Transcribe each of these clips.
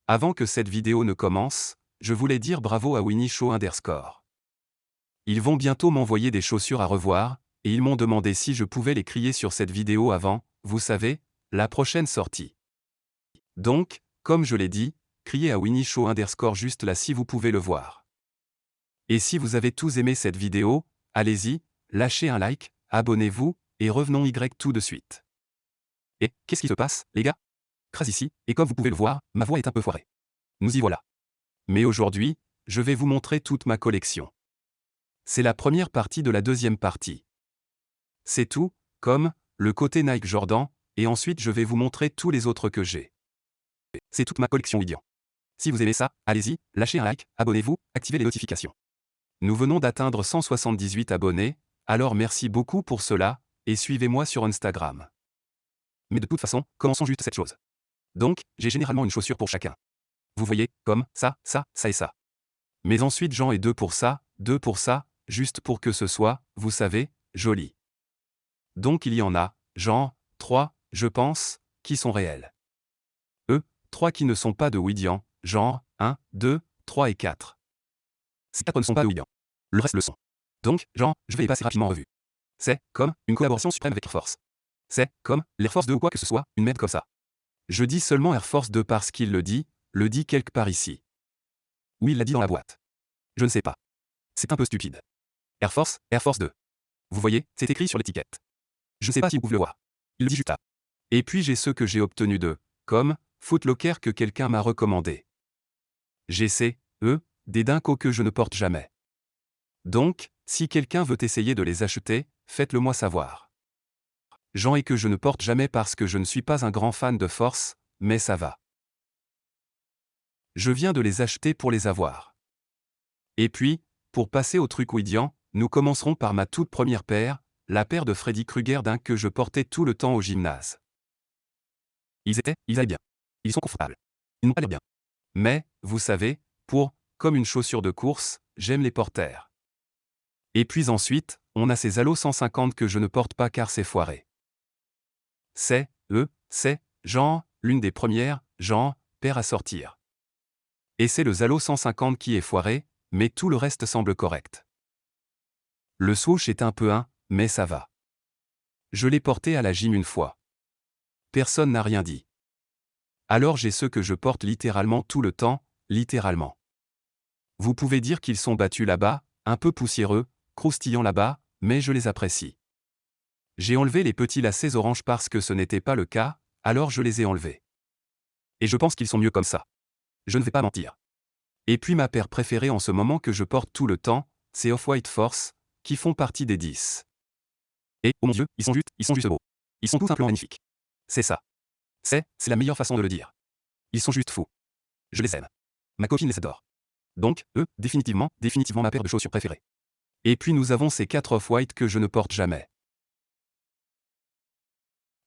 Avant que cette vidéo ne commence, je voulais dire bravo à Winnie Show _. Ils vont bientôt m'envoyer des chaussures à revoir, et ils m'ont demandé si je pouvais les crier sur cette vidéo avant, vous savez, la prochaine sortie. Donc, comme je l'ai dit, criez à Winnie Show _ juste là si vous pouvez le voir. Et si vous avez tous aimé cette vidéo, allez-y, lâchez un like, abonnez-vous, et revenons tout de suite. Et, qu'est-ce qui se passe, les gars? Kraz ici, et comme vous pouvez le voir, ma voix est un peu foirée. Nous y voilà. Mais aujourd'hui, je vais vous montrer toute ma collection. C'est la première partie de la deuxième partie. C'est tout, comme le côté Nike Jordan, et ensuite je vais vous montrer tous les autres que j'ai. C'est toute ma collection Widian. Si vous aimez ça, allez-y, lâchez un like, abonnez-vous, activez les notifications. Nous venons d'atteindre 178 abonnés, alors merci beaucoup pour cela, et suivez-moi sur Instagram. Mais de toute façon, commençons juste cette chose. Donc, j'ai généralement une chaussure pour chacun. Vous voyez, comme ça, ça, ça et ça. Mais ensuite j'en ai deux pour ça, juste pour que ce soit, vous savez, joli. Donc il y en a, genre, 3, je pense, qui sont réels. 3 qui ne sont pas de Widian, genre, 1, 2, 3 et 4. Ces 4 ne sont pas de Widian. Le reste le sont. Donc, genre, je vais les passer rapidement en revue. C'est, comme, une collaboration suprême avec Air Force. C'est, comme, l'Air Force 2 ou quoi que ce soit, une merde comme ça. Je dis seulement Air Force 2 parce qu'il le dit quelque part ici. Oui, il l'a dit dans la boîte. Je ne sais pas. C'est un peu stupide. Air Force 2. Vous voyez, c'est écrit sur l'étiquette. Je ne sais pas si vous pouvez le voir. Il le dit juste là. Et puis j'ai ceux que j'ai obtenus de, comme, Footlocker que quelqu'un m'a recommandé. J'ai des dincos que je ne porte jamais. Donc, si quelqu'un veut essayer de les acheter, faites-le moi savoir. J'en ai que je ne porte jamais parce que je ne suis pas un grand fan de Force, mais ça va. Je viens de les acheter pour les avoir. Et puis, pour passer au truc Widian, nous commencerons par ma toute première paire, la paire de Freddy Krueger d'un que je portais tout le temps au gymnase. Ils allaient bien. Ils sont confortables. Ils n'ont pas l'air bien. Mais, vous savez, comme une chaussure de course, j'aime les porter. Et puis ensuite, on a ces Halo 150 que je ne porte pas car c'est foiré. C'est, genre, l'une des premières, paires à sortir. Et c'est le Halo 150 qui est foiré, mais tout le reste semble correct. Le swoosh est un peu mais ça va. Je l'ai porté à la gym une fois. Personne n'a rien dit. Alors j'ai ceux que je porte littéralement tout le temps, littéralement. Vous pouvez dire qu'ils sont battus là-bas, un peu poussiéreux, croustillants là-bas, mais je les apprécie. J'ai enlevé les petits lacets orange parce que ce n'était pas le cas, alors je les ai enlevés. Et je pense qu'ils sont mieux comme ça. Je ne vais pas mentir. Et puis ma paire préférée en ce moment que je porte tout le temps, c'est Off-White Force, qui font partie des 10. Et, oh mon Dieu, ils sont juste beaux. Ils sont tout simplement magnifiques. C'est ça. C'est la meilleure façon de le dire. Ils sont juste fous. Je les aime. Ma copine les adore. Donc, définitivement ma paire de chaussures préférée. Et puis nous avons ces 4 Off-White que je ne porte jamais.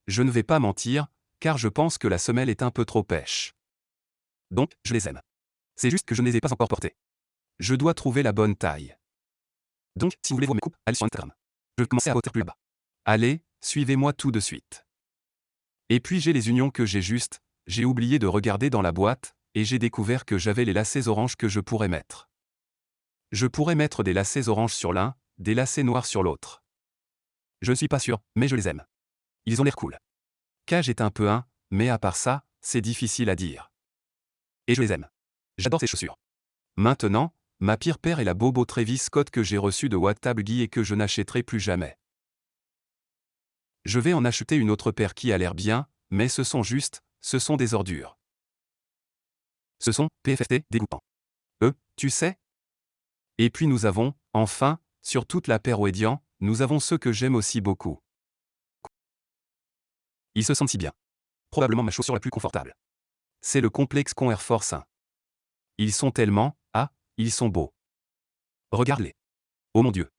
Je ne vais pas mentir, car je pense que la semelle est un peu trop pêche. Donc, je les aime. C'est juste que je ne les ai pas encore portés. Je dois trouver la bonne taille. Donc, si vous voulez voir mes coupes, allez sur Instagram. Je vais commencer à hauteur plus là-bas. Allez, suivez-moi tout de suite. Et puis j'ai les unions que j'ai oublié de regarder dans la boîte, et j'ai découvert que j'avais les lacets oranges que je pourrais mettre. Je pourrais mettre des lacets oranges sur l'un, des lacets noirs sur l'autre. Je ne suis pas sûr, mais je les aime. Ils ont l'air cool. Cage est un peu mais à part ça, c'est difficile à dire. Et je les aime. J'adore ces chaussures. Maintenant, ma pire paire est la Bobo Travis Scott que j'ai reçue de Wattabgi et que je n'achèterai plus jamais. Je vais en acheter une autre paire qui a l'air bien, mais ce sont des ordures. Ce sont PFFT dégoûtants. Tu sais? Et puis nous avons, enfin, sur toute la paire Widian, nous avons ceux que j'aime aussi beaucoup. Ils se sentent si bien. Probablement ma chaussure la plus confortable. C'est le complexe Con Air Force 1. Ils sont tellement, ils sont beaux. Regarde-les. Oh mon Dieu.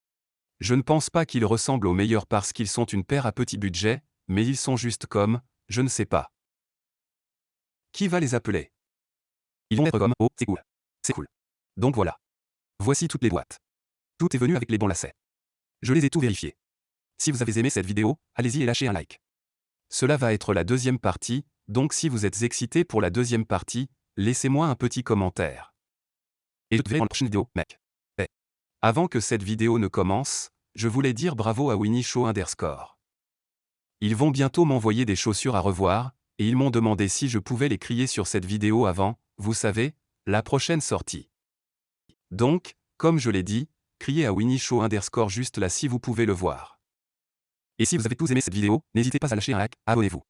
Je ne pense pas qu'ils ressemblent aux meilleurs parce qu'ils sont une paire à petit budget, mais ils sont juste comme, je ne sais pas. Qui va les appeler? Ils vont être comme, oh, c'est cool. C'est cool. Donc voilà. Voici toutes les boîtes. Tout est venu avec les bons lacets. Je les ai tout vérifiés. Si vous avez aimé cette vidéo, allez-y et lâchez un like. Cela va être la deuxième partie, donc si vous êtes excité pour la deuxième partie, laissez-moi un petit commentaire. Et je te verrai dans la prochaine vidéo, mec. Avant que cette vidéo ne commence, je voulais dire bravo à Winnie Show _. Ils vont bientôt m'envoyer des chaussures à revoir, et ils m'ont demandé si je pouvais les crier sur cette vidéo avant, vous savez, la prochaine sortie. Donc, comme je l'ai dit, criez à Winnie Show _ juste là si vous pouvez le voir. Et si vous avez tous aimé cette vidéo, n'hésitez pas à lâcher un like, abonnez-vous.